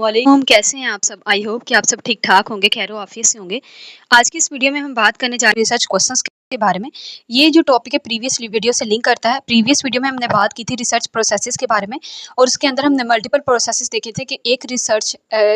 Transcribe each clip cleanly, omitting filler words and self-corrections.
अस्सलामुअलैकुम, कैसे हैं आप सब? आई होप कि आप सब ठीक-ठाक होंगे, खैर-ओ-आफ़ियत से होंगे। आज की इस वीडियो में हम बात करने जा रहे हैं रिसर्च क्वेश्चंस के बारे में। ये जो टॉपिक है प्रीवियस वीडियो से लिंक करता है। प्रीवियस वीडियो में हमने बात की थी रिसर्च प्रोसेसेस के बारे में और उसके अंदर हमने मल्टीपल प्रोसेसेस देखे थे कि एक रिसर्च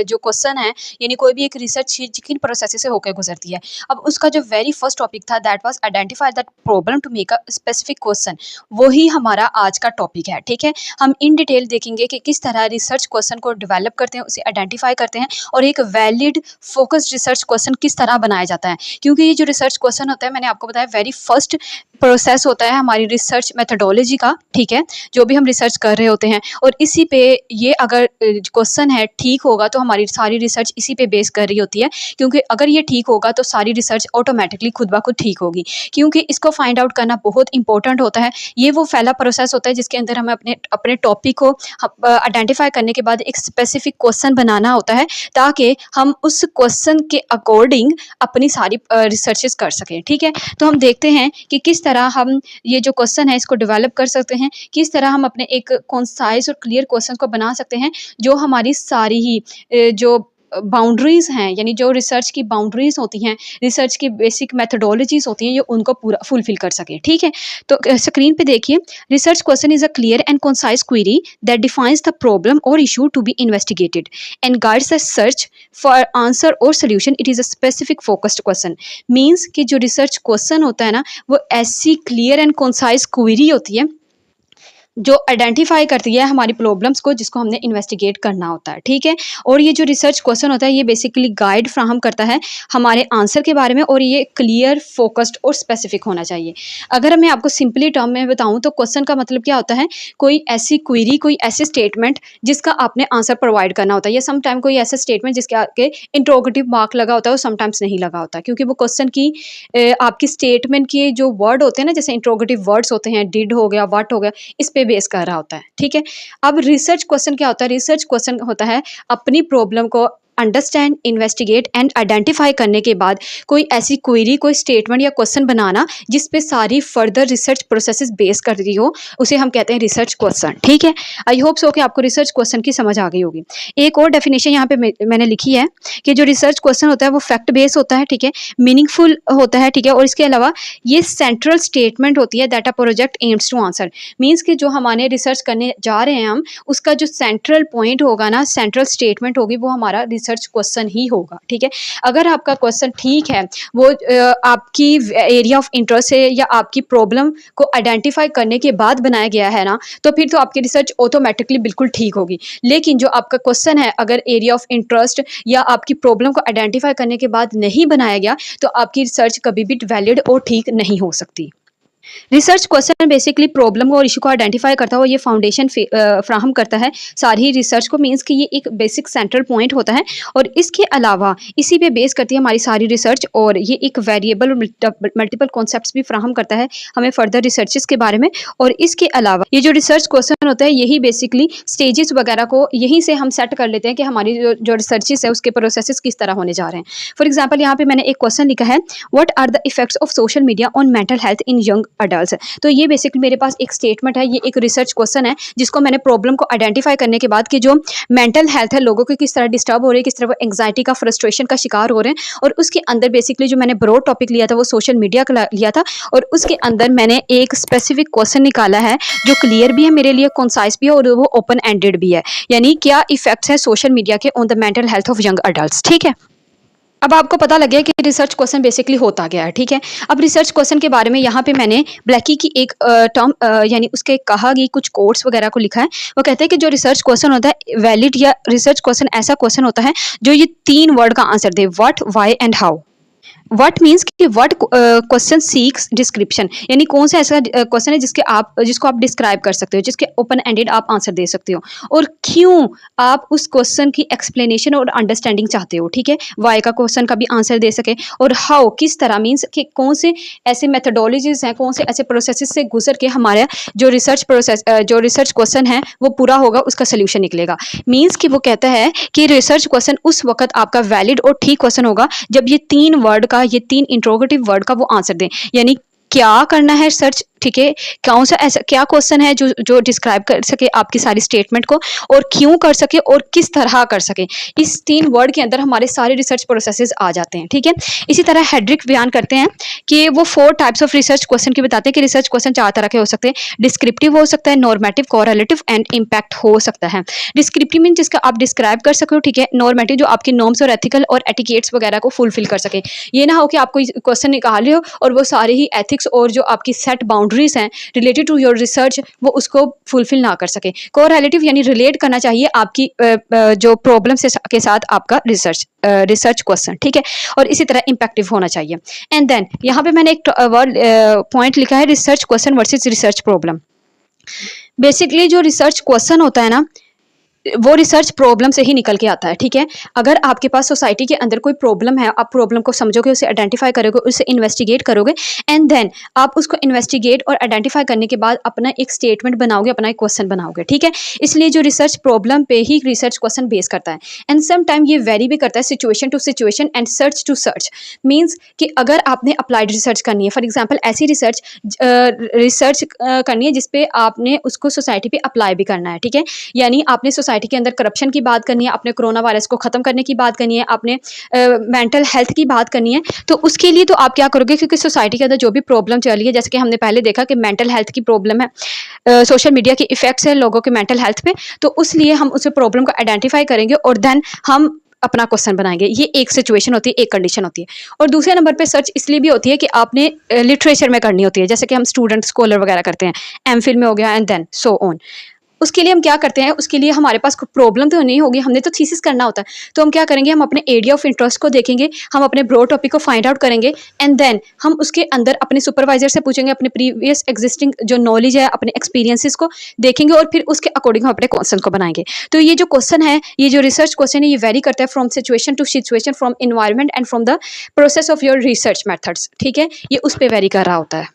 जो क्वेश्चन है यानी कोई भी एक रिसर्च चीज़ किन प्रोसेसेस से होकर गुजरती है। अब उसका जो वेरी फर्स्ट टॉपिक था that was identify that problem to make a specific question. वही हमारा आज का टॉपिक है, ठीक है? हम इन डिटेल देखेंगे कि किस तरह रिसर्च क्वेश्चन को डेवलप करते हैं, उसे आइडेंटिफाई करते हैं और एक वैलिड फोकस्ड रिसर्च क्वेश्चन किस तरह बनाया जाता है। क्योंकि ये जो रिसर्च क्वेश्चन होता है मैंने आपको बताया वेरी फर्स्ट प्रोसेस होता है हमारी रिसर्च मेथोडोलॉजी का, ठीक है? जो भी हम रिसर्च कर रहे होते हैं और इसी पे ये अगर क्वेश्चन है ठीक होगा तो हमारी सारी रिसर्च इसी पे बेस कर रही होती है। क्योंकि अगर ये ठीक होगा तो सारी रिसर्च ऑटोमेटिकली खुद ब खुद ठीक होगी। क्योंकि इसको फाइंड आउट करना बहुत इंपॉर्टेंट होता है। ये वो पहला प्रोसेस होता है जिसके अंदर हमें अपने अपने टॉपिक को आइडेंटिफाई करने के बाद एक स्पेसिफिक क्वेश्चन बनाना होता है ताकि हम उस क्वेश्चन के अकॉर्डिंग अपनी सारी रिसर्चेस कर सकें, ठीक है? तो हम देखते हैं कि किस तरह हम ये जो क्वेश्चन है इसको डेवलप कर सकते हैं, किस तरह हम अपने एक कॉन्साइज़ और क्लियर क्वेश्चन को बना सकते हैं जो हमारी सारी ही जो बाउंड्रीज़ हैं यानी जो रिसर्च की बाउंड्रीज़ होती हैं, रिसर्च की बेसिक मेथोडोलॉजीज़ होती हैं, ये उनको पूरा फुलफ़िल कर सकें, ठीक है? तो स्क्रीन पे देखिए, research question is a clear and concise query that defines the problem और issue to be investigated and guides the search for answer और solution. It is a specific focused question. Means कि जो research question होता है ना, वो ऐसी clear and concise query होती है जो आइडेंटिफाई करती है हमारी प्रॉब्लम्स को जिसको हमने इन्वेस्टिगेट करना होता है, ठीक है? और ये जो रिसर्च क्वेश्चन होता है ये बेसिकली गाइड फ्राहम करता है हमारे आंसर के बारे में और ये क्लियर, फोकस्ड और स्पेसिफिक होना चाहिए। अगर मैं आपको सिंपली टर्म में बताऊँ तो क्वेश्चन का मतलब क्या होता है? कोई ऐसी क्वेरी, कोई ऐसी स्टेटमेंट जिसका आपने आंसर प्रोवाइड करना होता है या समटाइम कोई ऐसा स्टेटमेंट जिसके आगे इंट्रोगेटिव मार्क लगा होता है और समटाइम्स नहीं लगा होता क्योंकि वो क्वेश्चन की आपकी स्टेटमेंट के जो वर्ड होते हैं ना, जैसे इंट्रोगेटिव वर्ड्स होते हैं, डिड हो गया, व्हाट हो गया, इस पे बेस कर रहा होता है, ठीक है? अब रिसर्च क्वेश्चन क्या होता है? रिसर्च क्वेश्चन होता है अपनी प्रॉब्लम को अंडरस्टैंड, इन्वेस्टिगेट एंड आइडेंटिफाई करने के बाद कोई ऐसी क्वेरी, कोई स्टेटमेंट या क्वेश्चन बनाना जिस पे सारी फर्दर रिसर्च प्रोसेसेस बेस कर रही हो, उसे हम कहते हैं रिसर्च क्वेश्चन, ठीक है? आई होप सो कि आपको रिसर्च क्वेश्चन की समझ आ गई होगी। एक और डेफिनेशन यहाँ पे मैंने लिखी है कि जो रिसर्च क्वेश्चन होता है वो फैक्ट बेस होता है, ठीक है? मीनिंगफुल होता है, ठीक है? और इसके अलावा ये सेंट्रल स्टेटमेंट होती है that a project aims to answer. Means कि जो हमारे रिसर्च करने जा रहे हैं हम, उसका जो सेंट्रल पॉइंट होगा ना, सेंट्रल स्टेटमेंट होगी, वो हमारा रिसर्च क्वेश्चन ही होगा, ठीक है? अगर आपका क्वेश्चन ठीक है, वो आपकी एरिया ऑफ इंटरेस्ट है या आपकी प्रॉब्लम को आइडेंटिफाई करने के बाद बनाया गया है ना, तो फिर तो आपकी रिसर्च ऑटोमेटिकली बिल्कुल ठीक होगी। लेकिन जो आपका क्वेश्चन है अगर एरिया ऑफ इंटरेस्ट या आपकी प्रॉब्लम को आइडेंटिफाई करने के बाद नहीं बनाया गया, तो आपकी रिसर्च कभी भी वैलिड और ठीक नहीं हो सकती। रिसर्च क्वेश्चन बेसिकली प्रॉब्लम और इशू को आइडेंटिफाई करता है और ये फाउंडेशन फ्राहम करता है सारी रिसर्च को। मीन्स कि ये एक बेसिक सेंट्रल पॉइंट होता है और इसके अलावा इसी पे बेस करती है हमारी सारी रिसर्च और ये एक वेरिएबल और मल्टीपल कॉन्सेप्ट्स भी फ्राहम करता है हमें फर्दर रिसर्चेस के बारे में। और इसके अलावा ये जो रिसर्च क्वेश्चन होता है यही बेसिकली स्टेजेस वगैरह को यहीं से हम सेट कर लेते हैं कि हमारी जो रिसर्चेस है उसके प्रोसेसेस किस तरह होने जा रहे हैं। फॉर एग्जाम्पल यहाँ पे मैंने एक क्वेश्चन लिखा है, what are the effects of social media on mental health in young adults. तो ये बेसिकली मेरे पास एक स्टेटमेंट है, ये एक रिसर्च क्वेश्चन है जिसको मैंने प्रॉब्लम को आइडेंटिफाई करने के बाद कि जो मेंटल हेल्थ है लोगों की किस तरह डिस्टर्ब हो रही है, किस तरह वो एंग्जाइटी का, फ्रस्ट्रेशन का शिकार हो रहे हैं। और उसके अंदर बेसिकली जो मैंने ब्रॉड टॉपिक लिया था वो सोशल मीडिया का लिया था और उसके अंदर मैंने एक स्पेसिफिक क्वेश्चन निकाला है जो क्लियर भी है मेरे लिए, कॉन्साइज भी है और वो ओपन एंडेड भी है। यानी क्या इफेक्ट्स है सोशल मीडिया के on the mental health of young adults, ठीक है? अब आपको पता लग गया कि रिसर्च क्वेश्चन बेसिकली होता क्या है, ठीक है? अब रिसर्च क्वेश्चन के बारे में यहाँ पे मैंने ब्लैकी की एक टर्म यानी उसके कहा गई कुछ कोट्स वगैरह को लिखा है। वो कहते हैं कि जो रिसर्च क्वेश्चन होता है वैलिड या रिसर्च क्वेश्चन ऐसा क्वेश्चन होता है जो ये 3 वर्ड का answer they, what, why and how. What means कि व्हाट क्वेश्चन सीक्स डिस्क्रिप्शन, यानी कौन सा ऐसा क्वेश्चन है जिसको आप डिस्क्राइब कर सकते हो, जिसके ओपन एंडेड आप आंसर दे सकते हो। और क्यों आप उस क्वेश्चन की एक्सप्लेनेशन और अंडरस्टैंडिंग चाहते हो, ठीक है? वाई का क्वेश्चन का भी आंसर दे सके और हाउ किस तरह, मीन्स कि कौन से ऐसे मेथोडोलॉजीज हैं, कौन से ऐसे प्रोसेसेस से गुजर के हमारा जो रिसर्च क्वेश्चन है वो पूरा होगा, उसका सोल्यूशन निकलेगा। मीन्स कि वो कहता है कि रिसर्च क्वेश्चन उस वक्त आपका वैलिड और ठीक क्वेश्चन होगा जब ये 3 वर्ड का, ये 3 इंट्रोगेटिव वर्ड का वो आंसर दें। यानी क्या करना है सर्च, ठीक है, कौन सा ऐसा क्या क्वेश्चन है जो जो डिस्क्राइब कर सके आपकी सारी स्टेटमेंट को, और क्यों कर सके और किस तरह कर सके। इस 3 वर्ड के अंदर हमारे सारे रिसर्च प्रोसेसेस आ जाते हैं, ठीक है। इसी तरह हेड्रिक बयान करते हैं कि वो 4 टाइप्स ऑफ रिसर्च क्वेश्चन की बताते हैं कि रिसर्च क्वेश्चन 4 तरह के हो सकते हैं। डिस्क्रिप्टिव हो सकता है, नॉर्मेटिव, कोरिलेटिव एंड इम्पैक्ट हो सकता है। डिस्क्रिप्टिव मीन जिसका आप डिस्क्राइब कर सको, ठीक है। नॉर्मेटिव जो आपकी नॉर्म्स और एथिकल और एटिकेट्स वगैरह को फुलफिल कर सके। ये ना हो कि आप कोई क्वेश्चन निकाल रहे हो और वो सारे ही एथिक्स और जो आपकी सेट बाउंड्रीज हैं रिलेटेड टू योर रिसर्च वो उसको फुलफिल ना कर सके। कोरिलेटिव यानी रिलेट करना चाहिए आपकी जो प्रॉब्लम से के साथ आपका रिसर्च क्वेश्चन, ठीक है। और इसी तरह इम्पैक्टिव होना चाहिए। एंड देन यहाँ पे मैंने एक वर्ड पॉइंट लिखा है, research question versus research problem. Basically जो रिसर्च क्वेश्चन होता है ना वो रिसर्च प्रॉब्लम से ही निकल के आता है, ठीक है। अगर आपके पास सोसाइटी के अंदर कोई प्रॉब्लम है, आप प्रॉब्लम को समझोगे, उसे आइडेंटिफाई करोगे, उसे इन्वेस्टिगेट करोगे, एंड देन आप उसको इन्वेस्टिगेट और आइडेंटिफाई करने के बाद अपना एक स्टेटमेंट बनाओगे, अपना एक क्वेश्चन बनाओगे, ठीक है। इसलिए जो रिसर्च प्रॉब्लम पे ही रिसर्च क्वेश्चन बेस करता है। एंड सम टाइम ये वेरी भी करता है situation to situation and search to search. Means कि अगर आपने अप्लाइड रिसर्च करनी है, फॉर एग्जाम्पल ऐसी रिसर्च करनी है जिसपे आपने उसको सोसाइटी पे अप्लाई भी करना है, ठीक है। यानी आपने सोसाइटी के अंदर करप्शन की बात करनी है, आपने कोरोना वायरस को खत्म करने की बात करनी है, आपने मेंटल हेल्थ की बात करनी है, तो उसके लिए तो आप क्या करोगे, क्योंकि सोसाइटी के अंदर जो भी प्रॉब्लम चल रही है, जैसे कि हमने पहले देखा कि मेंटल हेल्थ की प्रॉब्लम है, सोशल मीडिया के इफेक्ट्स है लोगों के मेंटल हेल्थ पे, तो उस लिए हम उस प्रॉब्लम को आइडेंटिफाई करेंगे और देन हम अपना क्वेश्चन बनाएंगे। ये एक सिचुएशन होती है, एक कंडीशन होती है। और दूसरे नंबर पे सर्च इसलिए भी होती है कि आपने लिटरेचर में करनी होती है, जैसे कि हम स्टूडेंट स्कॉलर वगैरह करते हैं, एमफिल में हो गया एंड देन सो ऑन। उसके लिए हम क्या करते हैं, उसके लिए हमारे पास प्रॉब्लम तो नहीं होगी, हमने तो थीसिस करना होता है, तो हम क्या करेंगे, हम अपने एरिया ऑफ इंटरेस्ट को देखेंगे, हम अपने ब्रॉड टॉपिक को फाइंड आउट करेंगे, एंड देन हम उसके अंदर अपने सुपरवाइजर से पूछेंगे, अपने प्रीवियस एग्जिस्टिंग जो नॉलेज है, अपने एक्सपीरियंसेस को देखेंगे और फिर उसके अकॉर्डिंग हम अपने क्वेश्चन को बनाएंगे। तो ये जो क्वेश्चन है, ये जो रिसर्च क्वेश्चन है, ये वेरी करता है from situation to situation, from environment and from the process of your research methods, ठीक है। ये उस पर वेरी कर रहा होता है।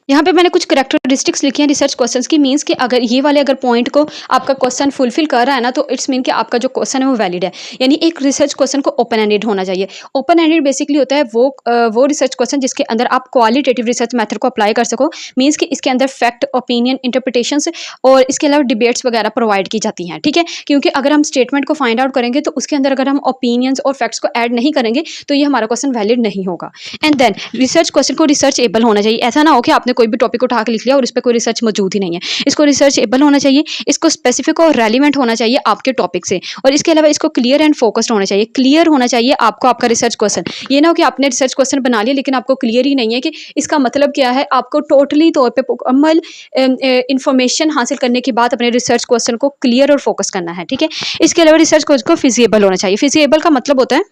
यहाँ पे मैंने कुछ करैक्टरिस्टिक्स लिखी हैं रिसर्च क्वेश्चंस की। मीन्स कि अगर ये वाले अगर पॉइंट को आपका क्वेश्चन फुलफिल कर रहा है ना, तो इट्स मीन कि आपका जो क्वेश्चन है वो वैलिड है। यानी एक रिसर्च क्वेश्चन को ओपन एंडेड होना चाहिए। ओपन एंडेड बेसिकली होता है वो रिसर्च क्वेश्चन जिसके अंदर आप क्वालिटेटिव रिसर्च मेथड को अप्लाई कर सको। मीन्स कि इसके अंदर फैक्ट, ओपिनियन, इंटरप्रिटेशंस और इसके अलावा डिबेट्स वगैरह प्रोवाइड की जाती हैं, ठीक है। क्योंकि अगर हम स्टेटमेंट को फाइंड आउट करेंगे तो उसके अंदर अगर हम ओपिनियंस और फैक्ट्स को ऐड नहीं करेंगे तो ये हमारा क्वेश्चन वैलिड नहीं होगा। एंड देन रिसर्च क्वेश्चन को रिसर्च एबल होना चाहिए। ऐसा ना हो कि आपने कोई भी टॉपिक उठा के लिख लिया और इस पर कोई रिसर्च मौजूद ही नहीं है। इसको रिसर्च एबल होना चाहिए, इसको स्पेसिफिक और रेलिवेंट होना चाहिए आपके टॉपिक से, और इसके अलावा इसको क्लियर एंड फोकस्ड होना चाहिए। क्लियर होना चाहिए आपको आपका रिसर्च क्वेश्चन। ये ना हो कि आपने रिसर्च क्वेश्चन बना लिया लेकिन आपको क्लियर ही नहीं है कि इसका मतलब क्या है। आपको टोटली तौर पे मुकम्मल इंफॉर्मेशन हासिल करने के बाद अपने रिसर्च क्वेश्चन को क्लियर और फोकस करना है, ठीक है। इसके अलावा रिसर्च क्वेश्चन को फिजिबल होना चाहिए। फिजिबल का मतलब होता है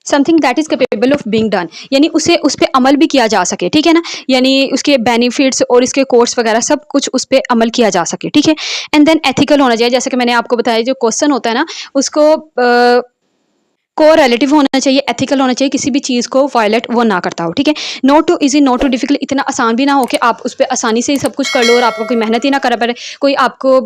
something that is capable of being done, यानी उसे उस पर अमल भी किया जा सके, ठीक है ना। यानी उसके बेनिफिट्स और इसके कोर्स वगैरह सब कुछ उस पर अमल किया जा सके, ठीक है। एंड देन एथिकल होना चाहिए। जैसे कि मैंने आपको बताया जो क्वेश्चन होता है ना उसको कोरिलेटिव होना चाहिए, एथिकल होना चाहिए, किसी भी चीज़ को वायलेट वो ना करता हो, ठीक है। Not too easy, not too difficult, इतना आसान भी ना हो कि आप उस पर आसानी से ही सब कुछ कर लो और आपको कोई मेहनत ही ना करना पड़े, कोई आपको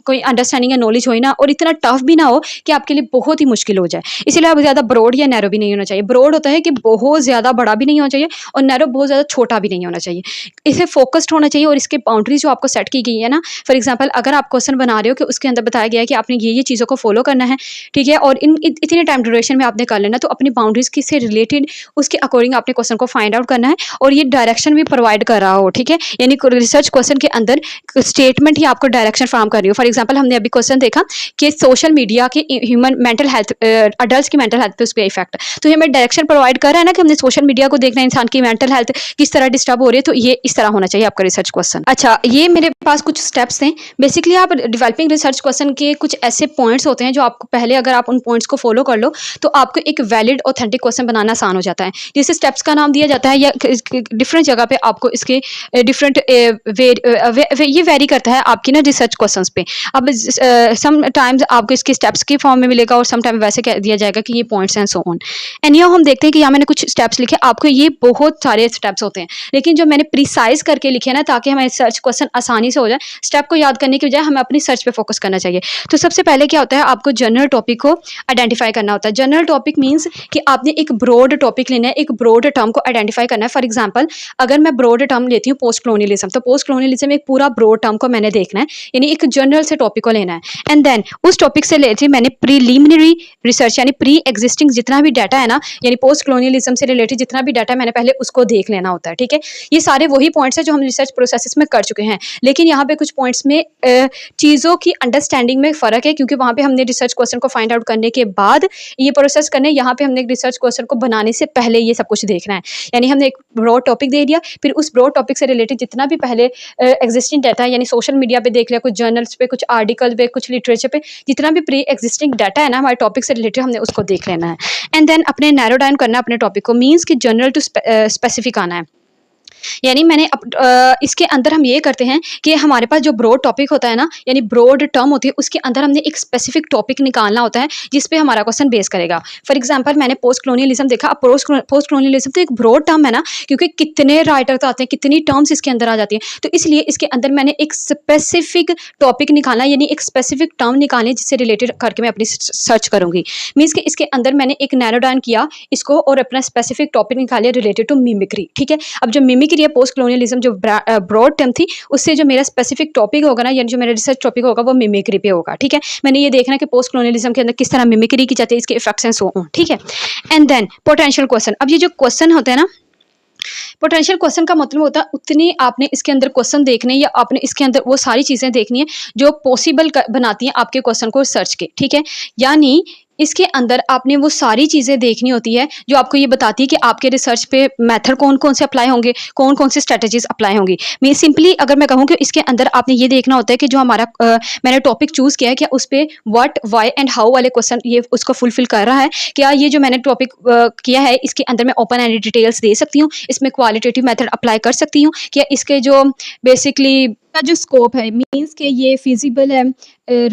कोई अंडरस्टैंडिंग या नॉलेज हो ही ना, और इतना टफ भी ना हो कि आपके लिए बहुत ही मुश्किल हो जाए। इसलिए आप ज़्यादा ब्रॉड या नैरो भी नहीं होना चाहिए। ब्रॉड होता है कि बहुत ज़्यादा बड़ा भी नहीं होना चाहिए और नैरो बहुत ज़्यादा छोटा भी नहीं होना चाहिए। इसे फोकस्ड होना चाहिए और इसके बाउंड्रीज जो आपको सेट की गई है ना, फॉर एग्जाम्पल अगर आप क्वेश्चन बना रहे हो कि उसके अंदर बताया गया है कि आपने ये चीज़ों को फॉलो करना है, ठीक है, और इतने टाइम ड्यूरेशन में आपने कर लेना, तो अपनी बाउंड्रीज की से रिलेटेड उसके अकॉर्डिंग आपने क्वेश्चन को फाइंड आउट करना है और ये डायरेक्शन भी प्रोवाइड कर रहा हो, ठीक है। यानी रिसर्च क्वेश्चन के अंदर स्टेटमेंट ही आपको डायरेक्शन फॉर्म कर रही हो। फॉर एग्जांपल हमने अभी क्वेश्चन देखा कि सोशल मीडिया के ह्यूमन मेंटल हेल्थ, अडल्ट की मेंटल हेल्थ पे उसका इफेक्ट, तो ये हमें डायरेक्शन प्रोवाइड कर रहा है ना कि हमने सोशल मीडिया को देखना है, इंसान की मेंटल हेल्थ किस तरह डिस्टर्ब हो रही है, तो ये इस तरह होना चाहिए आपका रिसर्च क्वेश्चन। अच्छा, ये मेरे पास कुछ स्टेप्स हैं। बेसिकली आप डेवलपिंग रिसर्च क्वेश्चन के कुछ ऐसे पॉइंट्स होते हैं जो आपको पहले अगर आप उन पॉइंट्स को फॉलो कर लो तो आपको एक वैलिड ऑथेंटिक क्वेश्चन बनाना आसान हो जाता है। जिसे स्टेप्स का नाम दिया जाता है या डिफरेंट जगह पे आपको इसके डिफरेंट ये वेरी करता है आपकी ना रिसर्च क्वेश्चंस पे। अब सम टाइम्स आपको इसके स्टेप्स के फॉर्म में मिलेगा और सम टाइम वैसे कह दिया जाएगा कि ये पॉइंट्स हैं सो ऑन। एंड यहाँ हम देखते हैं कि यहाँ मैंने कुछ स्टेप्स लिखे, आपको ये बहुत सारे स्टेप्स होते हैं लेकिन जो मैंने प्रिसाइज करके लिखे ना ताकि हमारे सर्च क्वेश्चन आसानी से हो जाए, स्टेप को याद करने की बजाय हमें अपनी सर्च पे फोकस करना चाहिए। तो सबसे पहले क्या होता है, आपको जनरल टॉपिक को आइडेंटिफाई करना होता है। जनरल टॉपिक मीन्स कि आपने एक ब्रॉड टॉपिक लेना है, एक ब्रॉड टर्म को आइडेंटिफाई करना है। फॉर एग्जांपल अगर मैं ब्रॉड टर्म लेती हूँ पोस्ट कॉलोनियलिज्म, तो पोस्ट कॉलोनियलिज्म एक पूरा ब्रॉड टर्म को मैंने देखना है, यानी एक जनरल से टॉपिक को लेना है। एंड देन उस टॉपिक से रिलेटेड मैंने प्रीलिमिनरी रिसर्च यानी प्री एग्जिस्टिंग जितना भी डाटा है ना, यानी पोस्ट कॉलोनियलिज्म से रिलेटेड जितना भी डाटा मैंने पहले उसको देख लेना होता है। ठीक है, ये सारे वही पॉइंट्स है जो हम रिसर्च प्रोसेस में कर चुके हैं, लेकिन यहाँ पे कुछ पॉइंट्स में चीज़ों की अंडरस्टैंडिंग में फ़र्क है, क्योंकि वहाँ पे हमने रिसर्च क्वेश्चन को फाइंड आउट करने के बाद ये प्रोसेस करने, यहाँ पे हमने रिसर्च क्वेश्चन को बनाने से पहले ये सब कुछ देखना है। यानी हमने एक ब्रॉड टॉपिक दे दिया, फिर उस ब्रॉड टॉपिक से रिलेटेड जितना भी पहले एग्जिस्टिंग डाटा है, यानी सोशल मीडिया पे देख लिया, कुछ जर्नल्स पे, कुछ आर्टिकल पे, कुछ लिटरेचर पे, जितना भी प्री एग्जिस्टिंग डाटा है ना हमारे टॉपिक से रिलेटेड, हमने उसको देख लेना है। एंड देन अपने नैरो डाउन करना अपने टॉपिक को, मीन्स कि जनरल टू स्पेसिफिक आना है। यानी मैंने इसके अंदर हम ये करते हैं कि हमारे पास जो ब्रॉड टॉपिक होता है ना, यानी ब्रॉड टर्म होती है, उसके अंदर हमने एक स्पेसिफिक टॉपिक निकालना होता है जिस पे हमारा क्वेश्चन बेस करेगा। फॉर एग्जांपल मैंने पोस्ट कॉलोनियलिज्म देखा। अब पोस्ट कॉलोनियलिज्म तो एक ब्रॉड टर्म है ना, क्योंकि कितने राइटर तो आते हैं, कितनी टर्म्स इसके अंदर आ जाती हैं, तो इसलिए इसके अंदर मैंने एक स्पेसिफिक टॉपिक निकालना, यानी एक स्पेसिफिक टर्म निकालने जिससे रिलेटेड करके मैं अपनी सर्च करूंगी। मीन्स कि इसके अंदर मैंने एक नैरो डाउन किया इसको और अपना स्पेसिफिक टॉपिक निकालिया रिलेटेड टू मिमिक्री। ठीक है, अब जो मिमिक्री पोस्ट कॉलोनियलिज्म जो ब्रॉड टर्म थी, उससे जो मेरा स्पेसिफिक टॉपिक होगा ना, यानी जो मेरा रिसर्च टॉपिक होगा वो मिमिक्री पे होगा। ठीक है, मैंने ये देखना कि पोस्ट कॉलोनियलिज्म के अंदर किस तरह मिमिक्री की जाती है, इसके इफेक्ट्स हो। ठीक है, एंड देन पोटेंशियल क्वेश्चन। अब ये जो क्वेश्चन होते हैं ना, पोटेंशियल क्वेश्चन का मतलब होता है उतनी आपने इसके अंदर क्वेश्चन देखने, या आपने इसके अंदर वो सारी चीज़ें देखनी है जो पॉसिबल बनाती हैं आपके क्वेश्चन को सर्च के। ठीक है, यानी इसके अंदर आपने वो सारी चीज़ें देखनी होती है जो आपको ये बताती है कि आपके रिसर्च पे मेथड कौन कौन से अप्लाई होंगे, कौन कौन से स्ट्रेटजीज अप्लाई होंगी। मैं सिंपली अगर मैं कहूँ कि इसके अंदर आपने ये देखना होता है कि जो हमारा मैंने टॉपिक चूज़ किया है, क्या उस पर व्हाट, वाई एंड हाउ वाले क्वेश्चन ये उसको फुलफिल कर रहा है, क्या ये जो मैंने टॉपिक किया है इसके अंदर मैं ओपन एंडेड डिटेल्स दे सकती हूँ, इसमें क्वालिटेटिव मेथड अप्लाई कर सकती हूँ, क्या इसके जो बेसिकली का जो स्कोप है, मीन्स के ये फिजिबल है,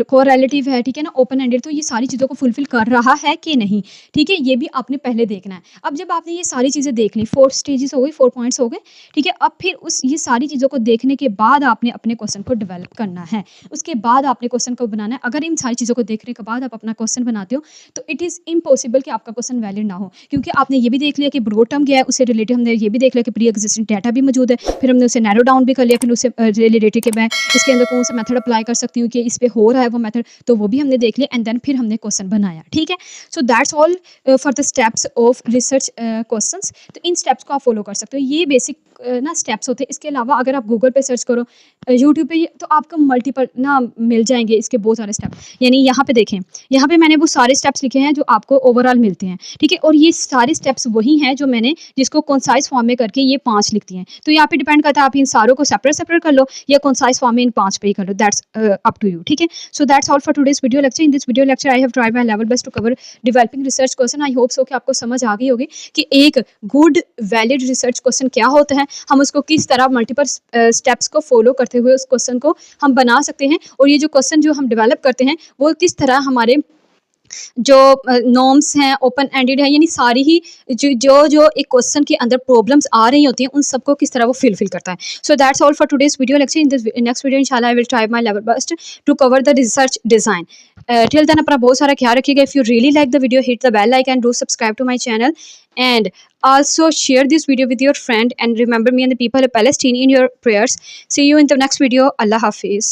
कोरिलेटिव है, ठीक है ना, ओपन एंडेड, तो ये सारी चीज़ों को फुलफिल कर रहा है कि नहीं। ठीक है, ये भी आपने पहले देखना है। अब जब आपने ये सारी चीज़ें देख ली, 4 स्टेजेस हो गई, 4 पॉइंट्स हो गए। ठीक है, अब फिर ये सारी चीज़ों को देखने के बाद आपने अपने क्वेश्चन को डेवलप करना है, उसके बाद आपने क्वेश्चन को बनाना है। अगर इन सारी चीज़ों को देखने के बाद आप अपना क्वेश्चन बनाते हो तो इट इज़ इम्पॉसिबल कि आपका क्वेश्चन वैलिड ना हो, क्योंकि आपने ये भी देख लिया कि ब्रॉड टर्म क्या है, उससे रिलेटेड हमने ये भी देख लिया कि प्री एग्जिस्टिंग डाटा भी मौजूद है, फिर हमने उसे नैरो डाउन भी कर लिया, फिर उससे रिलेटेड के मैं इसके अंदर कौन सा मेथड अप्लाई कर सकती हूँ कि इस पे हो रहा है वो मेथड, तो वो भी हमने देख लिया। एंड देन फिर हमने क्वेश्चन बनाया। ठीक है, so that's all for the steps of research questions. तो इन स्टेप्स को आप फॉलो कर सकते हो, ये बेसिक ना स्टेप्स होते हैं। इसके अलावा अगर आप गूगल पे सर्च करो, यूट्यूब पे, तो आपको मल्टीपल ना मिल जाएंगे इसके बहुत सारे स्टेप। यानी यहाँ पे देखें, यहाँ पे मैंने वो सारे स्टेप्स लिखे हैं जो आपको ओवरऑल मिलते हैं। ठीक है, और ये सारे स्टेप्स वही हैं जो मैंने जिसको कॉन्साइज फॉर्म में करके ये 5 लिखती हैं। तो यहाँ पे डिपेंड करता है आप इन सारों को सेपरेट सेपरेट कर लो या कॉन्साइज फॉर्म में इन 5 पे ही कर लो, दैट्स अप टू यू। ठीक है, so that's all for today's video lecture. In this video lecture I have tried my level best to cover developing research question. I hope so कि आपको समझ आ गई होगी कि एक गुड वैलिड रिसर्च क्वेश्चन क्या होता है, हम उसको किस तरह मल्टीपल स्टेप्स को फॉलो करते हुए उस क्वेश्चन को हम बना सकते हैं, और ये जो क्वेश्चन जो हम डेवलप करते हैं वो किस तरह हमारे जो नॉर्म्स हैं, ओपन एंडेड है, यानी सारी ही जो एक क्वेश्चन के अंदर प्रॉब्लम्स आ रही होती हैं उन सबको किस तरह वो फिल करता है। So that's all for today's video lecture. In this next video इंशाल्लाह I will try my level best to cover the research design. Till then अपना बहुत सारा ख्याल रखिएगा। If you really like the video, hit the bell icon, do subscribe to my channel, and also share this video with your friend, and remember me and the people of Palestine in your prayers. See you in the next video. Allah Hafiz.